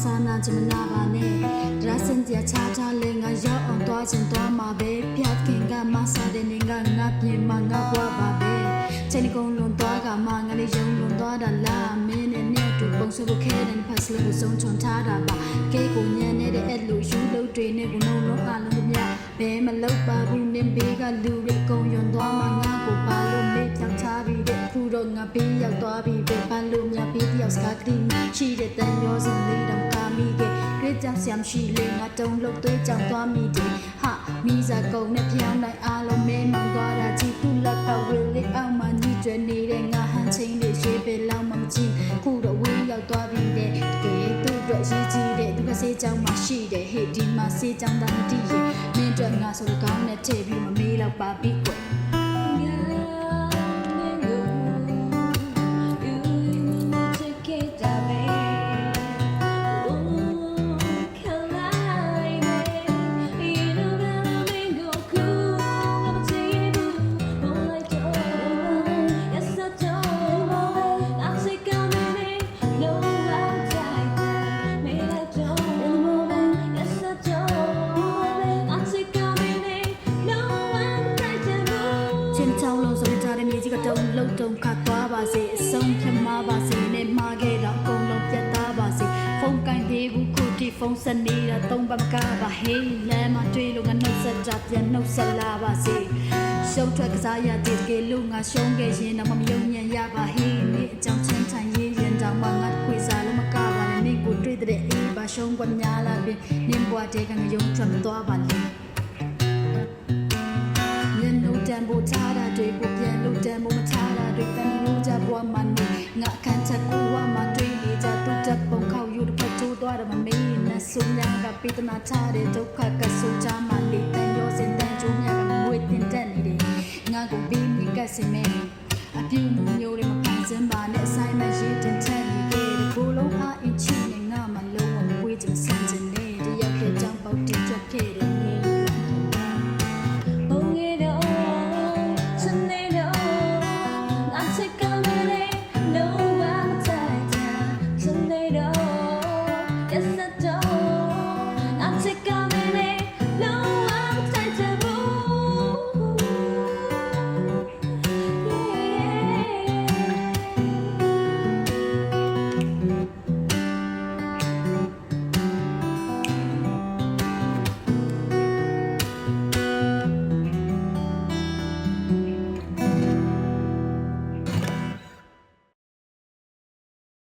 sana jimna bane drasen dia cha cha lenga yo on twa chin twa ma be pyat kin ga ma sa de ninga nga pyin ma nga bwa ba be chen kong lon twa ga ma nga le yong lon twa da la min ne ne tu bong so bu khe den phas le bu song chon tha da ba ke ko nyan ne de et lu yu lo twe ne bu no lo ka lo mya be ma lo ba bu nin be ga lu ri kong yon twa ma nga ko pa lo me pyang cha bi de phu ro nga be yaw twa bi be pa lo mya bi ti yaw ska kri chi de tan yo sin le dam ka mi keတွေ့ကြဆမ်ရှိလေငါတုံးလို့တွေ့ကြောင်သွားမိတယ်ဟာမိစာကုံနဲ့ပြောင်းလိုက်အားလုံးမဲမောင်သွားတာကြည့်သူ့လက်ကဝေလေးအောင်မှညှိကျွဲနေတဲ့ငါဟန်ချင်းလေးရှေးပဲလောက်မှမကြည့်ခုတော့ဝေးရောက်သွားပြီတဲ့တကယ်သူ့အတွက်ရေးကြည့်တဲ့သူကစေးကြောင်မှရှိတယ်ဟေ့ဒီမှာစေးကြောင်တာမတည်ရင်မင်းတို့ငါဆိုကောင်းနဲ့ထည့်ပြီးမမေးတော့ပါပြီကွလုံးတုံခတ်သွားပါစေအဆုံးဖြတ်မှာပါစေနဲ့မှားခဲ့တော့အကုန်လုံးပြတ်သားပါစေဖုန်းကင်သေးဘူးခုထိဖုန်းဆက်နေတာသုံးပတ်ကားပါဟေးလမ်းမှာတွေ့လို့ငါနှုတ်ဆက်ကြပြန်နှုတ်ဆက်လာပါစေရှုံးထွက်ကစားရတဲ့ကလေးလို့ငါရှုံးခဲ့ရင်တော့မယုံညံ့ရပါဟေးနေအကြောင်းချင်းထိုင်ရေးရင်တောင်မှငါခွေစားလို့မကားပါနဲ့နေကိုတွေ့တဲ့အေးပါရှုံးကွန်များလာပြီနင်းဘွားတဲ့ကငါယုံထွက်သွားပါလေတန်ဖို့ထားတာတွေကိုပြန်လို့တန်ဖို့မထားတာတွေတန်လို့ကြပွားမှနေငါအခန်းချက်ကိုဝမ်းမတွေ့နေကြသူတက်ပုံခောက်ယူတစ်ဖက်ထိုးသွားတယ်မမေးနဲ့ဆိုညာကပိတနာထားတဲ့ဒုက္ခကဆိုချမှလေတန်ရောစင်တန်ကျိုးများကမွေတင်တက်နေတယ်ငါကိုပြီးမိကစင်မဲအပြူမျိုးတွေမဖန်ဆင်းပါနဲ့အဆိုင်မရှိတင်